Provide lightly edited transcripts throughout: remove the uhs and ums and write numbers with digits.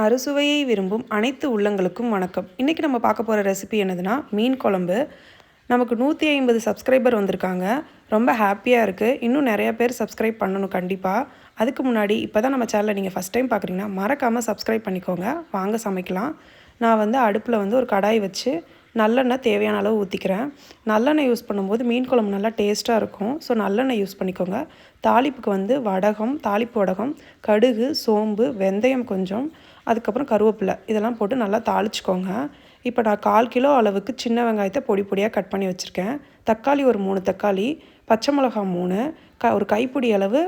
அறுசுவையை விரும்பும் அனைத்து உள்ளங்களுக்கும் வணக்கம். இன்றைக்கி நம்ம பார்க்க போகிற ரெசிபி என்னதுன்னா மீன் குழம்பு. நமக்கு 150 சப்ஸ்கிரைபர் வந்திருக்காங்க. ரொம்ப ஹாப்பியாக இருக்குது. இன்னும் நிறையா பேர் சப்ஸ்கிரைப் பண்ணணும் கண்டிப்பாக. அதுக்கு முன்னாடி இப்போ தான் நம்ம சேனலை நீங்கள் ஃபஸ்ட் டைம் பார்க்குறீங்கன்னா மறக்காமல் சப்ஸ்கிரைப் பண்ணிக்கோங்க. வாங்க சமைக்கலாம். நான் அடுப்பில் ஒரு கடாய் வச்சு நல்லெண்ணெய் தேவையான அளவு ஊற்றிக்கிறேன். நல்லெண்ணெய் யூஸ் பண்ணும்போது மீன் குழம்பு நல்லா டேஸ்ட்டாக இருக்கும். ஸோ நல்லெண்ணெய் யூஸ் பண்ணிக்கோங்க. தாளிப்புக்கு தாளிப்பு வடகம், கடுகு, சோம்பு, வெந்தயம் கொஞ்சம், அதுக்கப்புறம் கருவேப்பிலை இதெல்லாம் போட்டு நல்லா தாளிச்சிக்கோங்க. இப்போ நான் 1/4 கிலோ அளவுக்கு சின்ன வெங்காயத்தை பொடி பொடியாக கட் பண்ணி வச்சுருக்கேன். தக்காளி ஒரு 3 தக்காளி, பச்சை மிளகா 3, ஒரு கைப்பிடி அளவு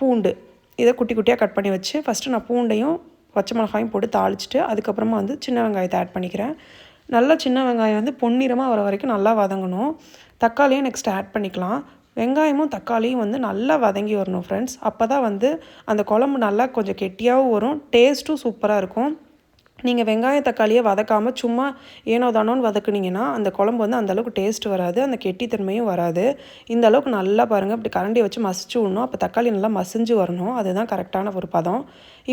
பூண்டு இதை குட்டி குட்டியாக கட் பண்ணி வச்சு ஃபஸ்ட்டு நான் பூண்டையும் பச்சை மிளகாயும் போட்டு தாளிச்சிட்டு அதுக்கப்புறமா சின்ன வெங்காயத்தை ஆட் பண்ணிக்கிறேன். நல்லா சின்ன வெங்காயம் பொன்னிறமாக வர வரைக்கும் நல்லா வதங்கணும். தக்காளியும் நெக்ஸ்ட் ஆட் பண்ணிக்கலாம். வெங்காயமும் தக்காளியும் நல்லா வதங்கி வரணும் ஃப்ரெண்ட்ஸ். அப்போ தான் அந்த குழம்பு நல்லா கொஞ்சம் கெட்டியாகவும் வரும், டேஸ்ட்டும் சூப்பராக இருக்கும். நீங்கள் வெங்காயம் தக்காளியை வதக்காமல் சும்மா ஏனோ தானோன்னு வதக்குனீங்கன்னா அந்த குழம்பு அந்தளவுக்கு டேஸ்ட் வராது, அந்த கெட்டித்தன்மையும் வராது. இந்த அளவுக்கு நல்லா பாருங்கள், இப்படி கரண்டியை வச்சு மசிச்சு விடணும். அப்போ தக்காளி நல்லா மசிஞ்சு வரணும், அதுதான் கரெக்டான ஒரு பதம்.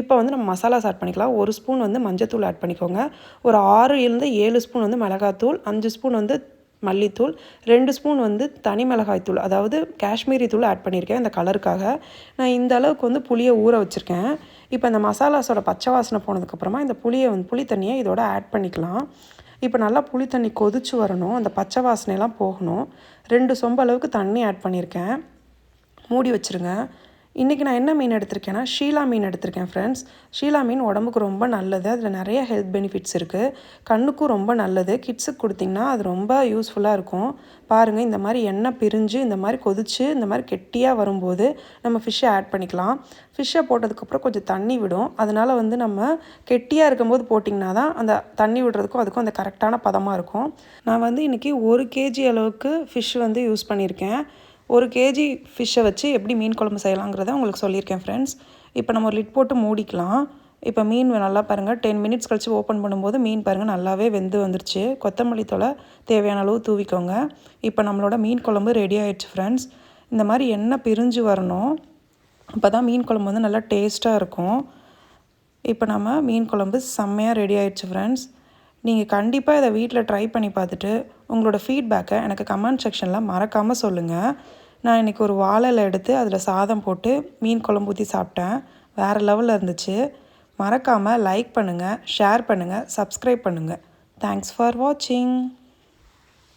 இப்போ நம்ம மசாலாஸ் ஆட் பண்ணிக்கலாம். 1 ஸ்பூன் மஞ்சத்தூள் ஆட் பண்ணிக்கோங்க. ஒரு 6-7 ஸ்பூன் மிளகாத்தூள், 5 ஸ்பூன் மல்லித்தூள், 2 ஸ்பூன் தனி மிளகாய் தூள், அதாவது காஷ்மீரி தூள் ஆட் பண்ணியிருக்கேன் இந்த கலருக்காக. நான் இந்த அளவுக்கு புளியை ஊற வச்சுருக்கேன். இப்போ இந்த மசாலாஸோட பச்சை வாசனை போனதுக்கப்புறமா இந்த புளி தண்ணியை இதோட ஆட் பண்ணிக்கலாம். இப்போ நல்லா புளி தண்ணி கொதிச்சு வரணும், அந்த பச்சை வாசனையெல்லாம் போகணும். 2 சொம்பு அளவுக்கு தண்ணி ஆட் பண்ணியிருக்கேன். மூடி வச்சுருங்க. இன்றைக்கி நான் என்ன மீன் எடுத்திருக்கேன்னா ஷீலா மீன் எடுத்திருக்கேன் ஃப்ரெண்ட்ஸ். ஷீலா மீன் உடம்புக்கு ரொம்ப நல்லது, அதில் நிறைய ஹெல்த் பெனிஃபிட்ஸ் இருக்குது. கண்ணுக்கும் ரொம்ப நல்லது. கிட்ஸுக்கு கொடுத்திங்கன்னா அது ரொம்ப யூஸ்ஃபுல்லாக இருக்கும். பாருங்கள், இந்த மாதிரி எண்ணெய் பிரிஞ்சு இந்த மாதிரி கொதித்து இந்த மாதிரி கெட்டியாக வரும்போது நம்ம ஃபிஷ்ஷை ஆட் பண்ணிக்கலாம். ஃபிஷ்ஷை போட்டதுக்கப்புறம் கொஞ்சம் தண்ணி விடும். அதனால் நம்ம கெட்டியாக இருக்கும்போது போட்டிங்கன்னா தான் அந்த தண்ணி விடுறதுக்கும் அதுக்கும் அந்த கரெக்டான பதமாக இருக்கும். நான் இன்றைக்கி 1 கேஜி அளவுக்கு ஃபிஷ் யூஸ் பண்ணியிருக்கேன். 1 கேஜி ஃபிஷ்ஷை வச்சு எப்படி மீன் குழம்பு செய்யலாங்கிறத உங்களுக்கு சொல்லியிருக்கேன் ஃப்ரெண்ட்ஸ். இப்போ நம்ம ஒரு லிட் போட்டு மூடிக்கலாம். இப்போ மீன் நல்லா பாருங்கள், 10 மினிட்ஸ் கழித்து ஓப்பன் பண்ணும்போது மீன் பாருங்கள் நல்லாவே வெந்து வந்துருச்சு. கொத்தமல்லி தழை தேவையான அளவு தூவிக்கோங்க. இப்போ நம்மளோட மீன் குழம்பு ரெடி ஆகிடுச்சு ஃப்ரெண்ட்ஸ். இந்த மாதிரி எண்ணெய் பிரிஞ்சு வரணும், அப்போ தான் மீன் குழம்பு நல்லா டேஸ்ட்டாக இருக்கும். இப்போ நம்ம மீன் குழம்பு செம்மையாக ரெடி ஆகிடுச்சு ஃப்ரெண்ட்ஸ். நீங்கள் கண்டிப்பாக இதை வீட்டில் ட்ரை பண்ணி பார்த்துட்டு உங்களோட ஃபீட்பேக்கை எனக்கு கமெண்ட் செக்ஷனில் மறக்காமல் சொல்லுங்கள். நான் இன்றைக்கி ஒரு வாழை இலை எடுத்து அதில் சாதம் போட்டு மீன் குழம்பு ஊற்றி சாப்பிட்டேன். வேறு லெவலில் இருந்துச்சு. மறக்காமல் லைக் பண்ணுங்கள், ஷேர் பண்ணுங்கள், சப்ஸ்கிரைப் பண்ணுங்கள். தேங்க்ஸ் ஃபார் வாட்சிங்.